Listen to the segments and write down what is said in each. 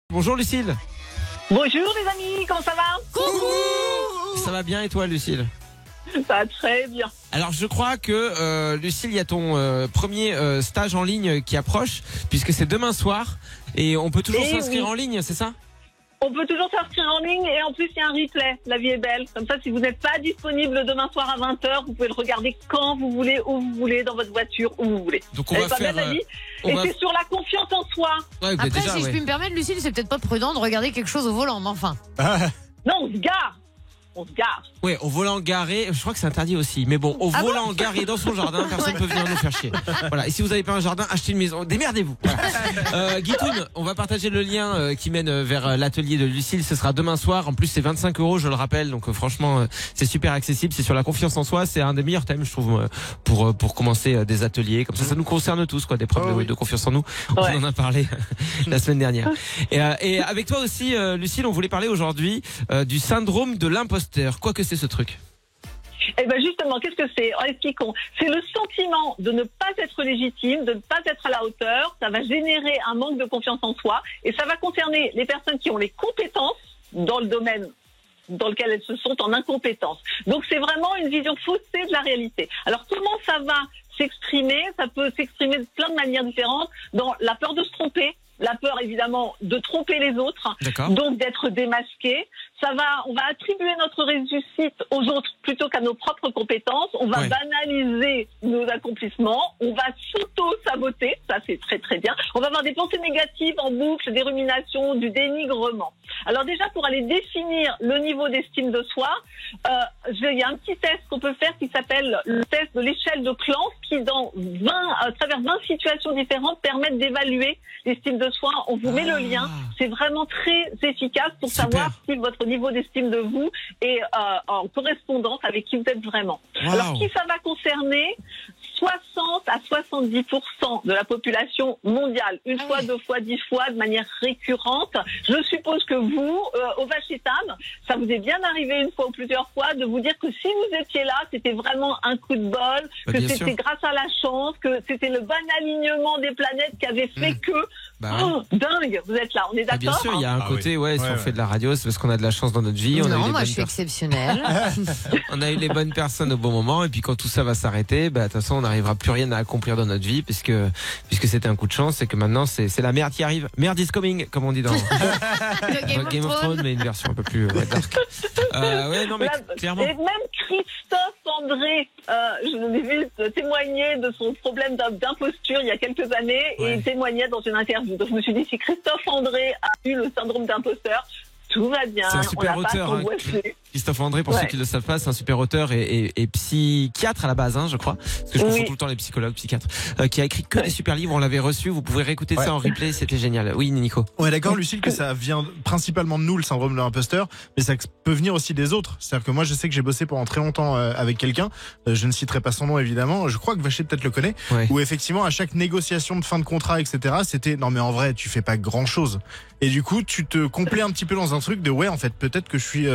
Bonjour Lucille. Bonjour les amis, comment ça va? Coucou. Ça va bien et toi Lucille? Ça va très bien. Alors je crois que Lucille, il y a ton premier stage en ligne qui approche, puisque c'est demain soir et on peut toujours s'inscrire en ligne, c'est ça? On peut toujours s'inscrire en ligne et en plus il y a un replay, la vie est belle. Comme ça, si vous n'êtes pas disponible demain soir à 20h, vous pouvez le regarder quand vous voulez, où vous voulez, dans votre voiture, où vous voulez. Donc on va faire... Et c'est sur la confiance en soi. Ouais, Après, déjà, si je puis me permettre, Lucille, c'est peut-être pas prudent de regarder quelque chose au volant, mais enfin. Non, on se gare. On se gare. Ouais, au volant garé, je crois que c'est interdit aussi. Mais bon, au volant garé dans son jardin, personne ne peut venir nous faire chier. Voilà. Et si vous n'avez pas un jardin, achetez une maison. Démerdez-vous. Voilà. Guitoun, on va partager le lien qui mène vers l'atelier de Lucille. Ce sera demain soir. En plus, c'est 25 €, je le rappelle. Donc franchement, c'est super accessible. C'est sur la confiance en soi. C'est un des meilleurs thèmes, je trouve, pour commencer des ateliers. Comme ça nous concerne tous, quoi, des preuves de confiance en nous. On en a parlé la semaine dernière. Et avec toi aussi, Lucille, on voulait parler aujourd'hui du syndrome de l'imposteur. Quoi que c'est ce truc? Eh ben justement, qu'est-ce que c'est? Expliquons. C'est le sentiment de ne pas être légitime, de ne pas être à la hauteur. Ça va générer un manque de confiance en soi et ça va concerner les personnes qui ont les compétences dans le domaine dans lequel elles se sont en incompétence. Donc c'est vraiment une vision faussée de la réalité. Alors comment ça va s'exprimer? Ça peut s'exprimer de plein de manières différentes, dans la peur de se tromper, la peur évidemment de tromper les autres, donc d'être démasqué. On va attribuer notre réussite aux autres plutôt qu'à nos propres compétences. On va banaliser nos accomplissements. On va s'auto-saboter. Ça, c'est très très bien. On va avoir des pensées négatives en boucle, des ruminations, du dénigrement. Alors déjà, pour aller définir le niveau d'estime de soi, il y a un petit test qu'on peut faire qui s'appelle le test de l'échelle de Clance, qui à travers 20 situations différentes permettent d'évaluer l'estime de soi. On vous met le lien. C'est vraiment très efficace pour savoir si votre niveau d'estime de vous est en correspondance avec qui vous êtes vraiment. Alors qui ça va concerner? 60 à 70% de la population mondiale, une fois, 2 fois, 10 fois, de manière récurrente. Je suppose que vous, au Vachetam, ça vous est bien arrivé une fois ou plusieurs fois de vous dire que si vous étiez là, c'était vraiment un coup de bol, que c'était grâce à la chance, que c'était le bon alignement des planètes qui avait fait que... dingue, vous êtes là, on est d'accord? Bien sûr, il y a un côté, si on fait de la radio, c'est parce qu'on a de la chance dans notre vie. Moi je suis exceptionnelle. On a eu les bonnes personnes au bon moment, et puis quand tout ça va s'arrêter, de toute façon, on n'arrivera plus rien à accomplir dans notre vie, puisque c'était un coup de chance, et que maintenant, c'est la merde qui arrive. Merde is coming, comme on dit dans Game of Thrones, mais une version un peu plus dark. Clairement. Et même Christophe André, je l'ai vu témoigner de son problème d'imposture il y a quelques années, et il témoignait dans une interview. Donc je me suis dit, si Christophe André a eu le syndrome d'imposteur, tout va bien. C'est un super auteur, Christophe André, pour ceux qui ne le savent pas, c'est un super auteur et psychiatre à la base, je crois. Parce que je confonds tout le temps les psychologues, psychiatres. Qui a écrit que des super livres, on l'avait reçu, vous pouvez réécouter ça en replay, c'était génial. Oui, Nico. Ouais, d'accord, Lucille, que ça vient principalement de nous, le syndrome de l'imposteur, mais ça peut venir aussi des autres. C'est-à-dire que moi, je sais que j'ai bossé pendant très longtemps avec quelqu'un, je ne citerai pas son nom évidemment, je crois que Vacher peut-être le connaît, où effectivement, à chaque négociation de fin de contrat, etc., c'était, non mais en vrai, tu fais pas grand-chose. Et du coup, tu te complais un petit peu dans un truc de, en fait, peut-être que je suis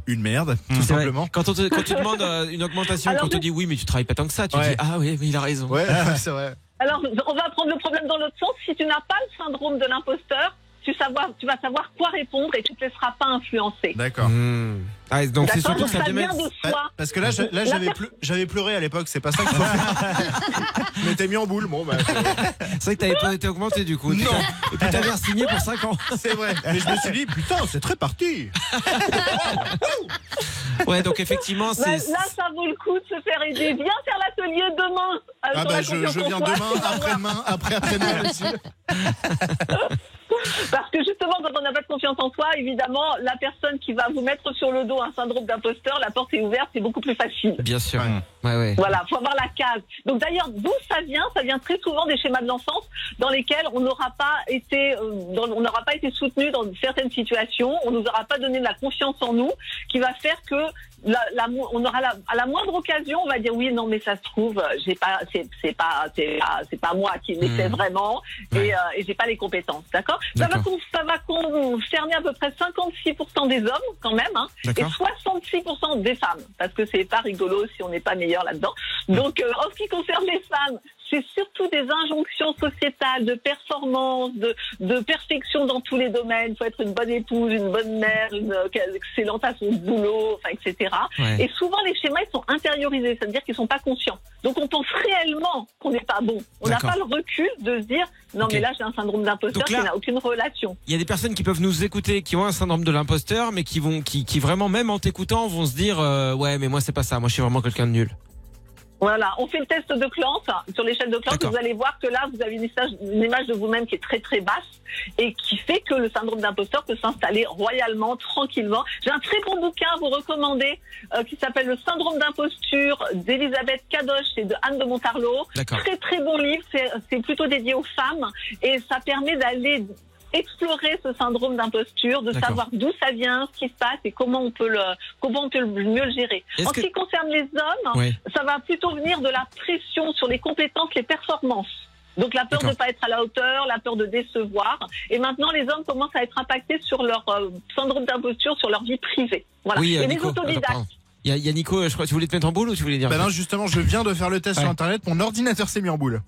une merde, tout simplement. Quand tu demandes une augmentation, quand on te dit oui, mais tu travailles pas tant que ça, tu dis ah oui, mais il a raison. Ouais, c'est vrai. Alors, on va prendre le problème dans l'autre sens. Si tu n'as pas le syndrome de l'imposteur, tu vas savoir quoi répondre et tu te laisseras pas influencer. D'accord. Donc c'est surtout que ça vient de soi. Parce que là j'avais pleuré à l'époque, c'est pas ça qu'il faut faire. Je m'étais mis en boule, c'est vrai que t'avais pas été augmenté du coup. Non. Et puis t'avais signé pour 5 ans. C'est vrai. Mais je me suis dit, putain, c'est très parti. Donc effectivement, là, ça vaut le coup de se faire aider. Viens faire l'atelier demain. Je viens demain, après-demain, après-demain aussi. Parce que justement, quand on n'a pas de confiance en soi, évidemment, la personne qui va vous mettre sur le dos un syndrome d'imposteur, la porte est ouverte, c'est beaucoup plus facile. Bien sûr. Voilà, faut avoir la case. Donc d'ailleurs, d'où ça vient très souvent des schémas de l'enfance dans lesquels on n'aura pas été soutenu dans certaines situations, on nous aura pas donné de la confiance en nous, qui va faire que on aura à la moindre occasion, on va dire oui, non, mais ça se trouve, c'est pas moi qui l'ai fait vraiment, et j'ai pas les compétences, d'accord? Ça va concerner à peu près 56% des hommes quand même, et 66% des femmes, parce que c'est pas rigolo si on n'est pas meilleur là-dedans. Donc, en ce qui concerne les femmes, c'est surtout des injonctions sociétales de performance, de perfection dans tous les domaines. Il faut être une bonne épouse, une bonne mère, excellente à son boulot, enfin, etc. Ouais. Et souvent, les schémas, ils sont intériorisés, c'est-à-dire qu'ils sont pas conscients. Donc, on pense réellement qu'on n'est pas bon. On n'a pas le recul de se dire, non, mais là, j'ai un syndrome d'imposteur qui n'a aucune relation. Il y a des personnes qui peuvent nous écouter, qui ont un syndrome de l'imposteur, mais qui vraiment, même en t'écoutant, vont se dire, ouais, mais moi, c'est pas ça. Moi, je suis vraiment quelqu'un de nul. Voilà, on fait le test de Clance, sur l'échelle de Clance, vous allez voir que là, vous avez une image de vous-même qui est très très basse et qui fait que le syndrome d'imposteur peut s'installer royalement, tranquillement. J'ai un très bon bouquin à vous recommander qui s'appelle Le syndrome d'imposture d'Elisabeth Kadosh et de Anne de Montarlot. Très très bon livre, c'est plutôt dédié aux femmes et ça permet d'aller explorer ce syndrome d'imposture, de savoir d'où ça vient, ce qui se passe et comment on peut mieux le gérer. En ce qui concerne les hommes, ça va plutôt venir de la pression sur les compétences, les performances. Donc la peur de ne pas être à la hauteur, la peur de décevoir. Et maintenant, les hommes commencent à être impactés sur leur syndrome d'imposture, sur leur vie privée. Voilà. Oui, et les autodidactes. Il y a Nico, je crois que tu voulais te mettre en boule ou tu voulais dire non, justement, je viens de faire le test sur Internet, mon ordinateur s'est mis en boule.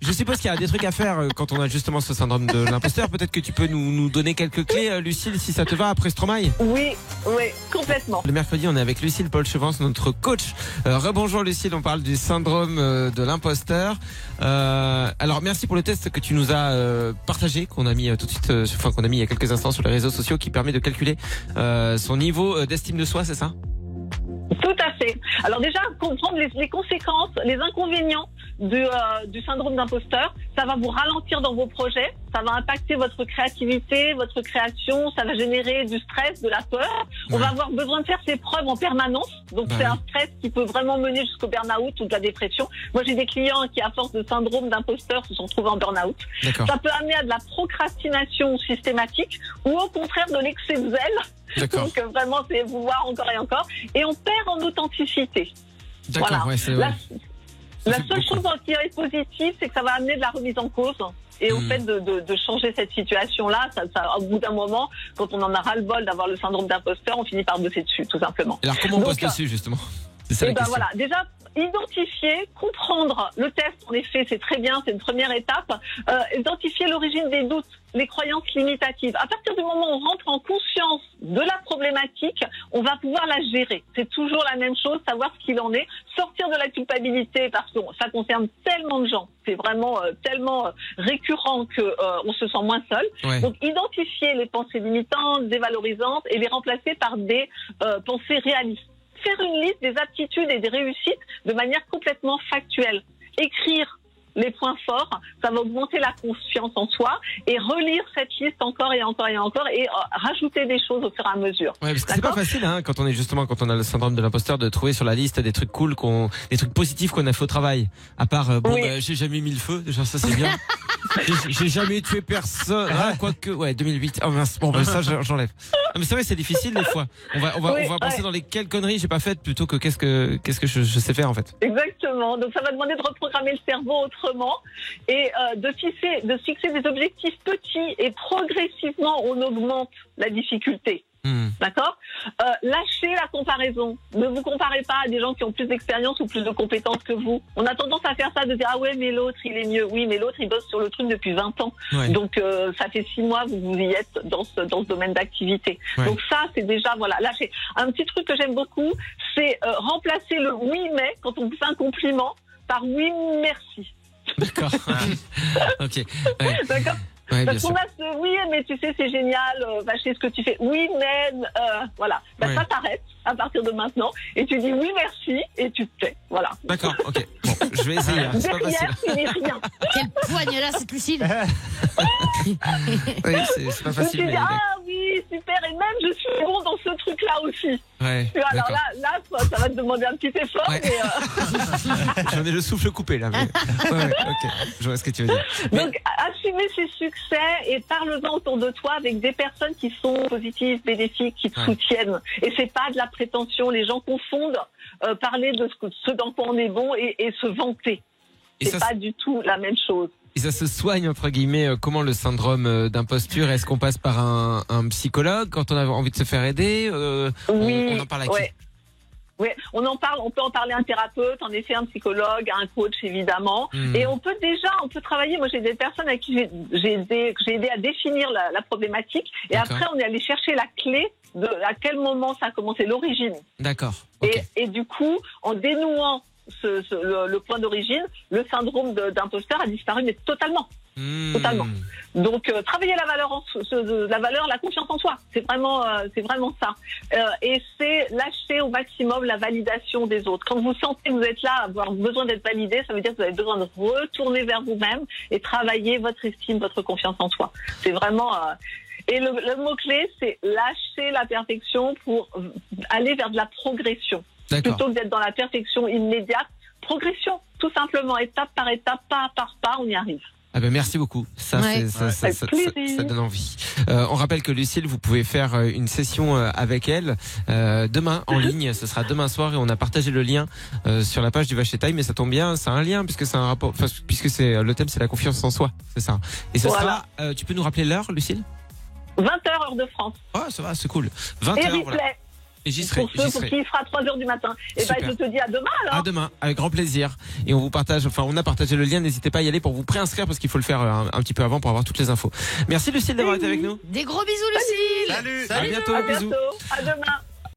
Je suppose qu'il y a des trucs à faire quand on a justement ce syndrome de l'imposteur. Peut-être que tu peux nous donner quelques clés, Lucille, si ça te va, après Stromae. Oui, complètement. Le mercredi, on est avec Lucille Paul-Chevance, notre coach. Rebonjour Lucille, on parle du syndrome de l'imposteur. Alors merci pour le test que tu nous as partagé, qu'on a mis tout de suite, qu'on a mis il y a quelques instants sur les réseaux sociaux, qui permet de calculer son niveau d'estime de soi, c'est ça ? Tout à fait. Alors déjà, comprendre les conséquences, les inconvénients du syndrome d'imposteur, ça va vous ralentir dans vos projets, ça va impacter votre créativité, votre création, ça va générer du stress, de la peur. On va avoir besoin de faire ses preuves en permanence, donc c'est un stress qui peut vraiment mener jusqu'au burn-out ou de la dépression. Moi, j'ai des clients qui, à force de syndrome d'imposteur, se sont retrouvés en burn-out. Ça peut amener à de la procrastination systématique ou au contraire de l'excès de zèle. Donc vraiment, c'est vouloir encore et encore. Et on perd en authenticité. Voilà. La seule chose qui est positive, c'est que ça va amener de la remise en cause. Et au fait de changer cette situation-là, ça, au bout d'un moment, quand on en a ras-le-bol d'avoir le syndrome d'imposteur, on finit par bosser dessus, tout simplement. Alors comment on bosse dessus, justement ? C'est ça la question. Voilà, déjà, identifier, comprendre le test, en effet, c'est très bien, c'est une première étape. Identifier l'origine des doutes, les croyances limitatives. À partir du moment où on rentre en conscience de la problématique, on va pouvoir la gérer. C'est toujours la même chose, savoir ce qu'il en est, sortir de la culpabilité, parce que ça concerne tellement de gens. C'est vraiment tellement récurrent que on se sent moins seul. Donc, identifier les pensées limitantes, dévalorisantes, et les remplacer par des pensées réalistes. Faire une liste des aptitudes et des réussites de manière complètement factuelle. Écrire les points forts, ça va augmenter la confiance en soi et relire cette liste encore et encore et encore et rajouter des choses au fur et à mesure. Ouais, parce que c'est pas facile, hein, quand on a le syndrome de l'imposteur, de trouver sur la liste des trucs cool des trucs positifs qu'on a fait au travail. À part, j'ai jamais mis le feu, déjà ça c'est bien. J'ai jamais tué personne, quoique, 2008. Oh mince, bon, ça j'enlève. Non, mais c'est vrai, c'est difficile des fois. On va penser dans quelles conneries j'ai pas faites plutôt que qu'est-ce que je sais faire en fait. Exactement. Donc ça va demander de reprogrammer le cerveau autrement et de fixer des objectifs petits et progressivement on augmente la difficulté. D'accord ? Lâchez la comparaison. Ne vous comparez pas à des gens qui ont plus d'expérience ou plus de compétences que vous. On a tendance à faire ça, de dire ah ouais mais l'autre il est mieux. Oui mais l'autre il bosse sur le truc depuis 20 ans. Donc ça fait 6 mois que vous y êtes dans ce domaine d'activité. Donc ça c'est déjà lâchez. Un petit truc que j'aime beaucoup, c'est remplacer le oui mais quand on vous fait un compliment par oui merci. D'accord. Ok. D'accord. Parce qu'on a ce oui, mais tu sais, c'est génial, je sais ce que tu fais. Oui, mais, voilà. Ça t'arrête à partir de maintenant et tu dis oui, merci et tu te tais. Voilà. D'accord, ok. Bon, je vais essayer. C'est pas facile. Tu dis rien. Quel poigne là, cette Lucille. Oui, c'est pas facile. Mais oui, super. Et même, je suis bon dans ce truc-là aussi. Alors là, ça va te demander un petit effort. Mais j'en ai le souffle coupé, là. Mais... ok. Je vois ce que tu veux dire. Donc, assumer ses succès et parle-en autour de toi avec des personnes qui sont positives, bénéfiques, qui te soutiennent. Et c'est pas de la prétention. Les gens confondent parler de ce dans quoi on est bon et se vanter. C'est pas du tout la même chose. Et ça se soigne, entre guillemets, comment le syndrome d'imposture? Est-ce qu'on passe par un psychologue quand on a envie de se faire aider? On en parle avec qui? Oui, on peut en parler à un thérapeute, en effet un psychologue, à un coach évidemment. Et on peut travailler. Moi, j'ai des personnes à qui j'ai aidé à définir la problématique. Et après, on est allé chercher la clé de à quel moment ça a commencé, l'origine. D'accord. Okay. Et du coup, en dénouant le point d'origine, le syndrome d'imposteur a disparu, mais totalement. Totalement. Donc travailler la confiance en soi, c'est vraiment ça. Et c'est lâcher au maximum la validation des autres. Quand vous sentez que vous êtes là, avoir besoin d'être validé, ça veut dire que vous avez besoin de retourner vers vous-même et travailler votre estime, votre confiance en soi. C'est vraiment et le mot-clé, c'est lâcher la perfection pour aller vers de la progression. Plutôt que d'être dans la perfection immédiate, progression, tout simplement, étape par étape, pas par pas, on y arrive. Ah ben merci beaucoup. Ça donne envie. On rappelle que Lucille, vous pouvez faire une session avec elle demain en ligne. Ce sera demain soir et on a partagé le lien sur la page du Vache et Taille. Mais ça tombe bien, c'est un lien puisque c'est un rapport, puisque c'est le thème, c'est la confiance en soi, c'est ça. Et ce sera. Tu peux nous rappeler l'heure, Lucille? 20h heure de France. Oh, ça va, c'est cool. 20h. Voilà. Et j'y serai. Pour qui sera 3h du matin. Et ben, je te dis à demain alors. À demain, avec grand plaisir. Et on a partagé le lien. N'hésitez pas à y aller pour vous préinscrire parce qu'il faut le faire un petit peu avant pour avoir toutes les infos. Merci Lucille d'avoir été avec nous. Des gros bisous Lucille. Salut. À bientôt. À demain.